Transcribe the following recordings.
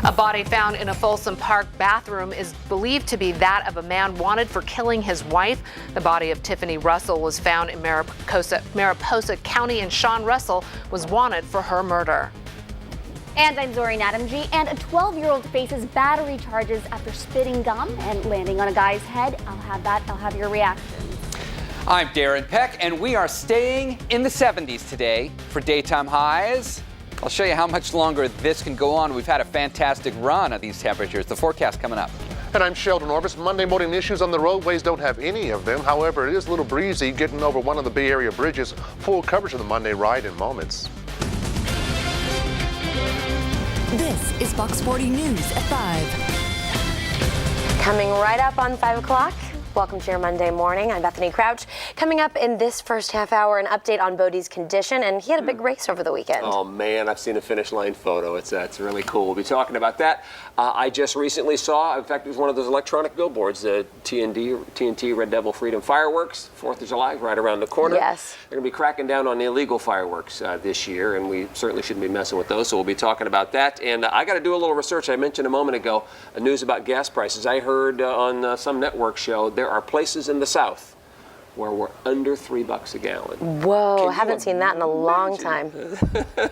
A body found in a Folsom Park bathroom is believed to be that of a man wanted for killing his wife. The body of Tiffany Russell was found in Mariposa County, and Sean Russell was wanted for her murder. And I'm Zori Nadamji, and a 12-year-old faces battery charges after spitting gum and landing on a guy's head. I'll have your reaction. I'm Darren Peck, and we are staying in the 70s today for daytime highs. I'll show you how much longer this can go on. We've had a fantastic run of these temperatures. The forecast coming up. And I'm Sheldon Orvis. Monday morning issues on the roadways, don't have any of them. However, it is a little breezy getting over one of the Bay Area bridges. Full coverage of the Monday ride in moments. This is Fox 40 News at 5. Coming right up on 5 o'clock. Welcome to your Monday morning. I'm Bethany Crouch. Coming up in this first half hour, an update on Bodie's condition, and he had a big race over the weekend. Oh man, I've seen a finish line photo. It's really cool. We'll be talking about that. I just recently saw, in fact, it was one of those electronic billboards, the TNT Red Devil Freedom Fireworks, 4th of July, right around the corner. Yes. They're going to be cracking down on illegal fireworks this year, and we certainly shouldn't be messing with those, so we'll be talking about that. And I got to do a little research. I mentioned a moment ago news about gas prices. I heard on some network show there are places in the South where we're under $3 a gallon. Whoa, I haven't seen that in a long time.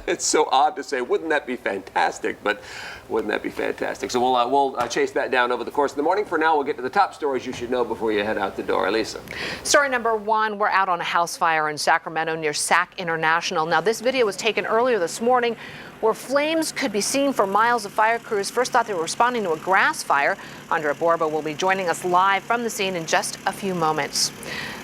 It's so odd to say, wouldn't that be fantastic? But wouldn't that be fantastic? So we'll chase that down over the course of the morning. For now, we'll get to the top stories you should know before you head out the door. Elisa. Story number one, we're out on a house fire in Sacramento near Sac International. Now, this video was taken earlier this morning where flames could be seen for miles. Of fire crews first thought they were responding to a grass fire. Andrea Borba will be joining us live from the scene in just a few moments.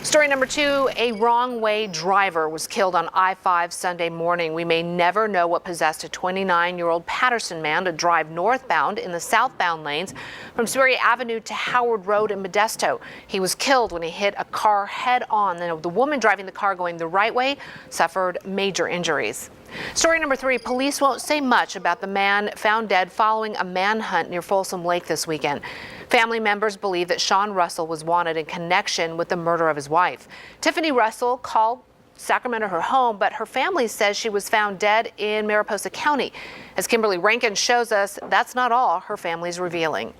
Story number two, a wrong-way driver was killed on I-5 Sunday morning. We may never know what possessed a 29-year-old Patterson man to drive northbound in the southbound lanes from Sperry Avenue to Howard Road in Modesto. He was killed when he hit a car head-on. The woman driving the car going the right way suffered major injuries. Story number three, police won't say much about the man found dead following a manhunt near Folsom Lake this weekend. Family members believe that Sean Russell was wanted in connection with the murder of his wife. Tiffany Russell called Sacramento her home, but her family says she was found dead in Mariposa County. As Kimberly Rankin shows us, that's not all her family's revealing.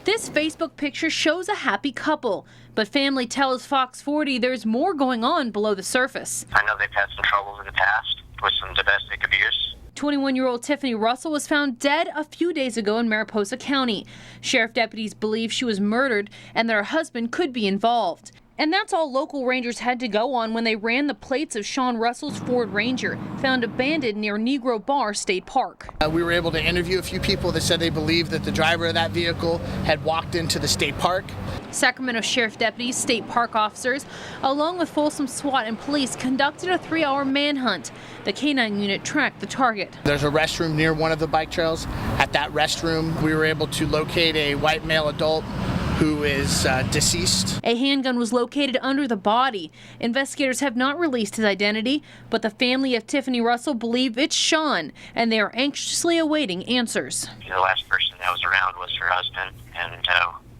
This Facebook picture shows a happy couple, but family tells Fox 40 there's more going on below the surface. I know they've had some troubles in the past with some domestic abuse. 21-year-old Tiffany Russell was found dead a few days ago in Mariposa County. Sheriff deputies believe she was murdered and that her husband could be involved. And that's all local rangers had to go on when they ran the plates of Sean Russell's Ford Ranger, found abandoned near Negro Bar State Park. We were able to interview a few people that said they believed that the driver of that vehicle had walked into the state park. Sacramento Sheriff deputies, state park officers, along with Folsom SWAT and police, conducted a 3-hour manhunt. The K-9 unit tracked the target. There's a restroom near one of the bike trails. At that restroom, we were able to locate a white male adult who is deceased. A handgun was located under the body. Investigators have not released his identity, but the family of Tiffany Russell believe it's Sean, and they are anxiously awaiting answers. The last person that was around was her husband, and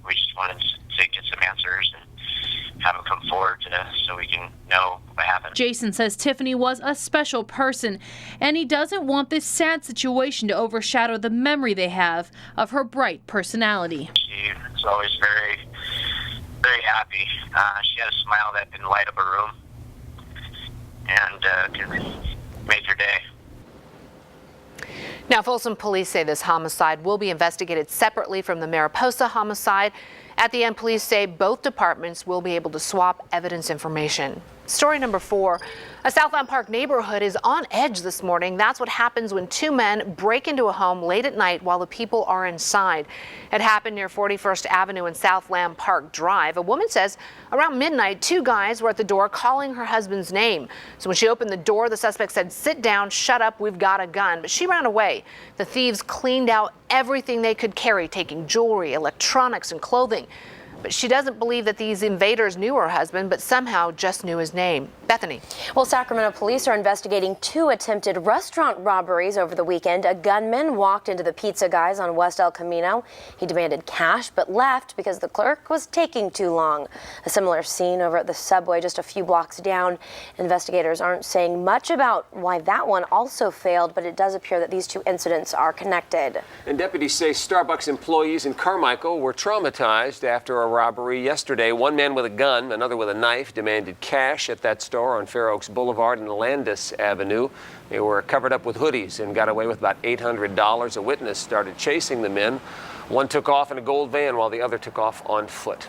we just wanted to get some answers and have him come forward so we can know what happened. Jason says Tiffany was a special person, and he doesn't want this sad situation to overshadow the memory they have of her bright personality. She was always very, very happy. She had a smile that can light up a room and can make your day. Now, Folsom police say this homicide will be investigated separately from the Mariposa homicide. At the end, police say both departments will be able to swap evidence information. Story number four, a Southland Park neighborhood is on edge this morning. That's what happens when two men break into a home late at night while the people are inside. It happened near 41st Avenue and Southland Park Drive. A woman says around midnight, two guys were at the door calling her husband's name. So when she opened the door, the suspect said, "Sit down, shut up, we've got a gun." But she ran away. The thieves cleaned out everything they could carry, taking jewelry, electronics, and clothing. But she doesn't believe that these invaders knew her husband, but somehow just knew his name. Bethany. Well, Sacramento police are investigating 2 attempted restaurant robberies over the weekend. A gunman walked into the Pizza Guys on West El Camino. He demanded cash but left because the clerk was taking too long. A similar scene over at the subway just a few blocks down. Investigators aren't saying much about why that one also failed, but it does appear that these 2 incidents are connected. And deputies say Starbucks employees in Carmichael were traumatized after a robbery yesterday. One man with a gun, another with a knife, demanded cash at that store on Fair Oaks Boulevard and Landis Avenue. They were covered up with hoodies and got away with about $800. A witness started chasing the men. One took off in a gold van while the other took off on foot.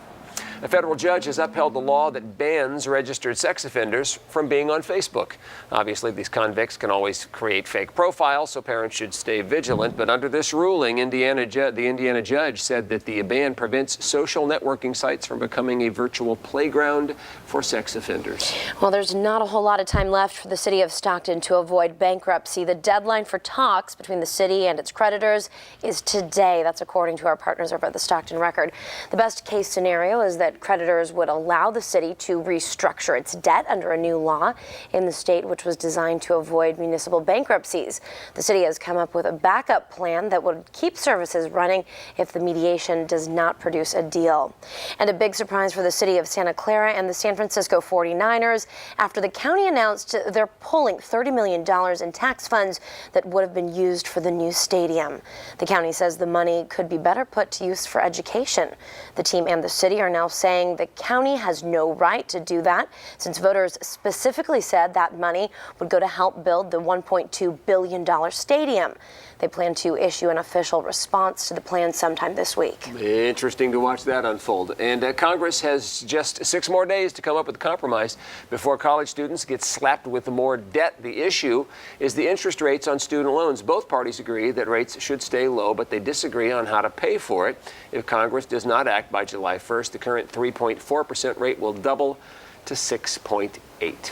A federal judge has upheld the law that bans registered sex offenders from being on Facebook. Obviously, these convicts can always create fake profiles, so parents should stay vigilant. But under this ruling, the Indiana judge said that the ban prevents social networking sites from becoming a virtual playground for sex offenders. Well, there's not a whole lot of time left for the city of Stockton to avoid bankruptcy. The deadline for talks between the city and its creditors is today. That's according to our partners over at the Stockton Record. The best case scenario is that creditors would allow the city to restructure its debt under a new law in the state, which was designed to avoid municipal bankruptcies. The city has come up with a backup plan that would keep services running if the mediation does not produce a deal. And a big surprise for the city of Santa Clara and the San Francisco 49ers after the county announced they're pulling $30 million in tax funds that would have been used for the new stadium. The county says the money could be better put to use for education. The team and the city are now saying the county has no right to do that, since voters specifically said that money would go to help build the $1.2 billion stadium. They plan to issue an official response to the plan sometime this week. Interesting to watch that unfold. And Congress has just 6 more days to come up with a compromise before college students get slapped with more debt. The issue is the interest rates on student loans. Both parties agree that rates should stay low, but they disagree on how to pay for it. If Congress does not act by July 1st, the current 3.4% rate will double to 6.8%.